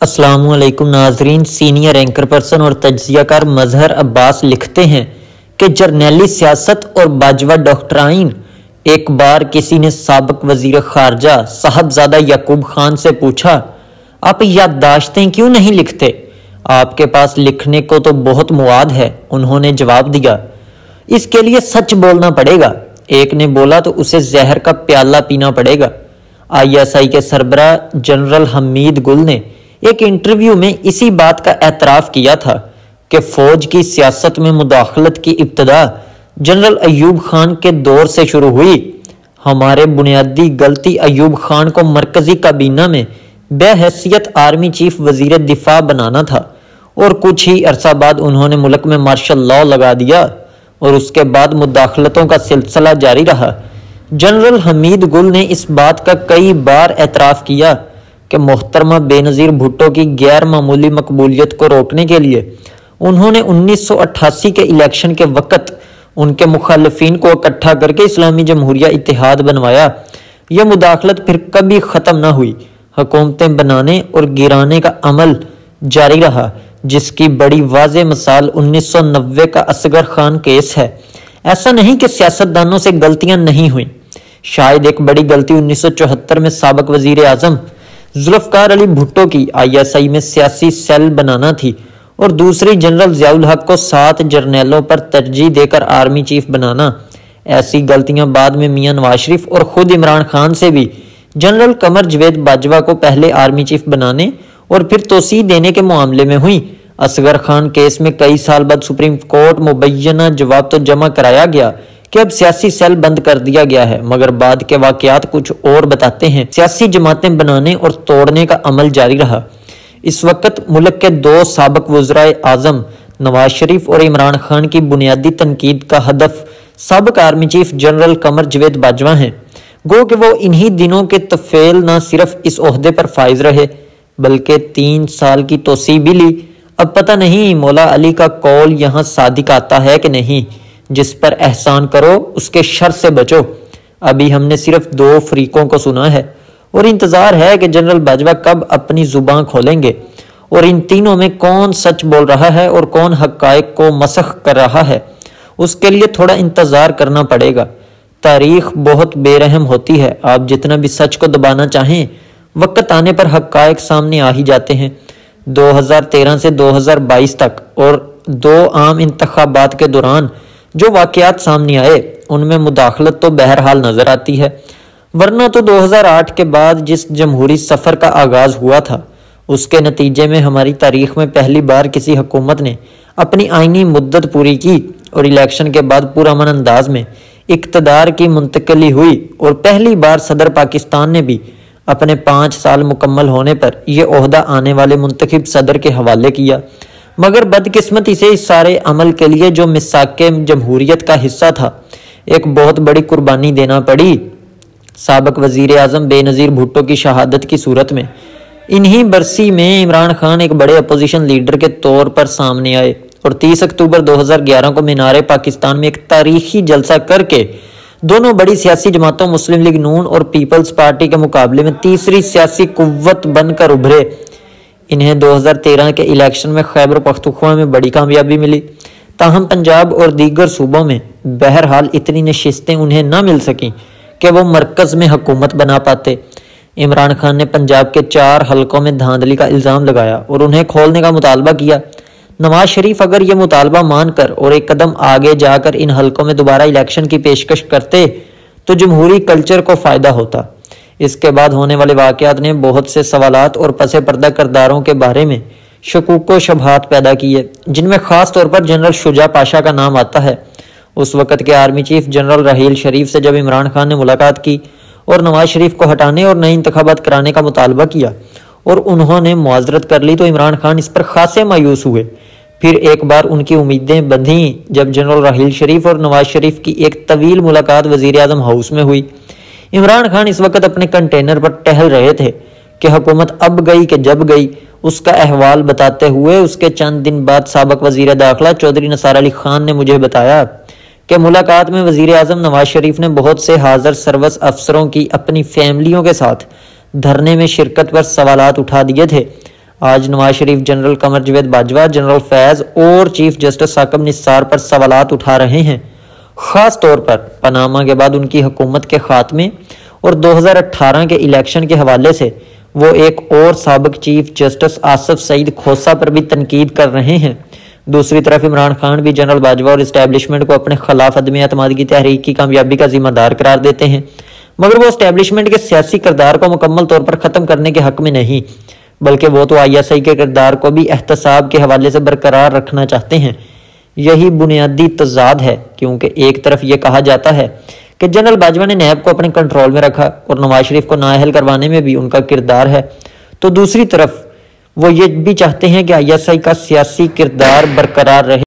السلام علیکم ناظرین۔ سینئر اینکر پرسن اور تجزیہ کار مظہر عباس لکھتے ہیں کہ جرنیلی سیاست اور باجوہ ڈاکٹرائن۔ ایک بار کسی نے سابق وزیر خارجہ صاحبزادہ یعقوب خان سے پوچھا، آپ یادداشتیں کیوں نہیں لکھتے؟ آپ کے پاس لکھنے کو تو بہت مواد ہے۔ انہوں نے جواب دیا، اس کے لیے سچ بولنا پڑے گا۔ ایک نے بولا تو اسے زہر کا پیالہ پینا پڑے گا۔ ISI کے سربراہ جنرل حمید گل نے ایک انٹرویو میں اسی بات کا اعتراف کیا تھا کہ فوج کی سیاست میں مداخلت کی ابتدا جنرل ایوب خان کے دور سے شروع ہوئی۔ ہمارے بنیادی غلطی ایوب خان کو مرکزی کابینہ میں بے حیثیت آرمی چیف وزیر دفاع بنانا تھا، اور کچھ ہی عرصہ بعد انہوں نے ملک میں مارشل لاء لگا دیا اور اس کے بعد مداخلتوں کا سلسلہ جاری رہا۔ جنرل حمید گل نے اس بات کا کئی بار اعتراف کیا کہ محترمہ بے نظیر بھٹو کی غیر معمولی مقبولیت کو روکنے کے لیے انہوں نے 1988 کے الیکشن کے وقت ان کے مخالفین کو اکٹھا کر کے اسلامی جمہوریہ اتحاد بنوایا۔ یہ مداخلت پھر کبھی ختم نہ ہوئی، حکومتیں بنانے اور گرانے کا عمل جاری رہا، جس کی بڑی واضح مثال 1990 کا اصغر خان کیس ہے۔ ایسا نہیں کہ سیاستدانوں سے غلطیاں نہیں ہوئیں، شاید ایک بڑی غلطی 1974 میں سابق وزیر اعظم ذوالفقار علی بھٹو کی ISI میں سیاسی سیل بنانا تھی، اور دوسری جنرل ضیاء الحق کو 7 جرنیلوں پر ترجیح دے کر آرمی چیف بنانا۔ ایسی غلطیاں بعد میں میاں نواز شریف اور خود عمران خان سے بھی جنرل قمر جاوید باجوہ کو پہلے آرمی چیف بنانے اور پھر توسیع دینے کے معاملے میں ہوئیں۔ اصغر خان کیس میں کئی سال بعد سپریم کورٹ مبینہ جواب تو جمع کرایا گیا کہ اب سیاسی سیل بند کر دیا گیا ہے، مگر بعد کے واقعات کچھ اور بتاتے ہیں۔ سیاسی جماعتیں بنانے اور توڑنے کا عمل جاری رہا۔ اس وقت ملک کے 2 سابق وزرائے اعظم نواز شریف اور عمران خان کی بنیادی تنقید کا ہدف سابق army chief general Qamar Javed Bajwa ہیں، گو کہ وہ انہی دنوں کے طفیل نہ صرف اس عہدے پر فائز رہے بلکہ 3 سال کی توسیع بھی لی۔ اب پتہ نہیں مولا علی کا قول یہاں صادق آتا ہے کہ نہیں، جس پر احسان کرو اس کے شر سے بچو۔ ابھی ہم نے صرف 2 فریقوں کو سنا ہے اور انتظار ہے کہ جنرل باجوہ کب اپنی زبان کھولیں گے، اور ان تینوں میں کون سچ بول رہا ہے اور کون حقائق کو مسخ کر رہا ہے، اس کے لیے تھوڑا انتظار کرنا پڑے گا۔ تاریخ بہت بے رحم ہوتی ہے، آپ جتنا بھی سچ کو دبانا چاہیں وقت آنے پر حقائق سامنے آ ہی جاتے ہیں۔ 2013 سے 2022 تک اور 2 عام انتخابات کے دوران جو واقعات سامنے آئے ان میں مداخلت تو بہرحال نظر آتی ہے، ورنہ تو 2008 کے بعد جس جمہوری سفر کا آغاز ہوا تھا اس کے نتیجے میں ہماری تاریخ میں پہلی بار کسی حکومت نے اپنی آئینی مدت پوری کی اور الیکشن کے بعد پرامن انداز میں اقتدار کی منتقلی ہوئی، اور پہلی بار صدر پاکستان نے بھی اپنے 5 سال مکمل ہونے پر یہ عہدہ آنے والے منتخب صدر کے حوالے کیا۔ مگر بدقسمتی سے اس سارے عمل کے لیے جو میثاق جمہوریت کا حصہ تھا، ایک بہت بڑی قربانی دینا پڑی۔ سابق وزیر اعظم بے نظیر بھٹو کی شہادت کی صورت میں انہی برسی میں عمران خان ایک بڑے اپوزیشن لیڈر کے طور پر سامنے آئے، اور 30 اکتوبر 2011 کو مینار پاکستان میں ایک تاریخی جلسہ کر کے دونوں بڑی سیاسی جماعتوں مسلم لیگ نون اور پیپلز پارٹی کے مقابلے میں تیسری سیاسی قوت بن کر ابھرے۔ انہیں 2013 کے الیکشن میں خیبر پختونخوا میں بڑی کامیابی ملی، تاہم پنجاب اور دیگر صوبوں میں بہرحال اتنی نشستیں انہیں نہ مل سکیں کہ وہ مرکز میں حکومت بنا پاتے۔ عمران خان نے پنجاب کے 4 حلقوں میں دھاندلی کا الزام لگایا اور انہیں کھولنے کا مطالبہ کیا۔ نواز شریف اگر یہ مطالبہ مان کر اور ایک قدم آگے جا کر ان حلقوں میں دوبارہ الیکشن کی پیشکش کرتے تو جمہوری کلچر کو فائدہ ہوتا۔ اس کے بعد ہونے والے واقعات نے بہت سے سوالات اور پس پردہ کرداروں کے بارے میں شکوک و شبہات پیدا کیے، جن میں خاص طور پر جنرل شجاع پاشا کا نام آتا ہے۔ اس وقت کے army chief general Raheel Sharif سے جب عمران خان نے ملاقات کی اور نواز شریف کو ہٹانے اور نئے انتخابات کرانے کا مطالبہ کیا اور انہوں نے معذرت کر لی تو عمران خان اس پر خاصے مایوس ہوئے۔ پھر ایک بار ان کی امیدیں بندھیں جب جنرل راحیل شریف اور نواز شریف کی ایک طویل ملاقات وزیر اعظم ہاؤس میں ہوئی۔ عمران خان اس وقت اپنے کنٹینر پر ٹہل رہے تھے کہ حکومت اب گئی کہ جب گئی، اس کا احوال بتاتے ہوئے اس کے چند دن بعد سابق وزیر داخلہ چودھری نثار علی خان نے مجھے بتایا کہ ملاقات میں وزیر اعظم نواز شریف نے بہت سے حاضر سروس افسروں کی اپنی فیملیوں کے ساتھ دھرنے میں شرکت پر سوالات اٹھا دیے تھے۔ آج نواز شریف جنرل قمر جاوید باجوہ، جنرل فیض اور چیف جسٹس ثاقب نثار پر سوالات اٹھا رہے ہیں، خاص طور پر پاناما کے بعد ان کی حکومت کے خاتمے اور 2018 کے الیکشن کے حوالے سے وہ ایک اور سابق چیف جسٹس آصف سعید کھوسہ پر بھی تنقید کر رہے ہیں۔ دوسری طرف عمران خان بھی جنرل باجوہ اور اسٹیبلشمنٹ کو اپنے خلاف عدم اعتماد کی تحریک کی کامیابی کا ذمہ دار قرار دیتے ہیں، مگر وہ اسٹیبلشمنٹ کے سیاسی کردار کو مکمل طور پر ختم کرنے کے حق میں نہیں، بلکہ وہ تو ISI کے کردار کو بھی احتساب کے حوالے سے برقرار رکھنا چاہتے ہیں۔ یہی بنیادی تضاد ہے، کیونکہ ایک طرف یہ کہا جاتا ہے کہ جنرل باجوہ نے نیب کو اپنے کنٹرول میں رکھا اور نواز شریف کو نااہل کروانے میں بھی ان کا کردار ہے، تو دوسری طرف وہ یہ بھی چاہتے ہیں کہ ISI کا سیاسی کردار برقرار رہے۔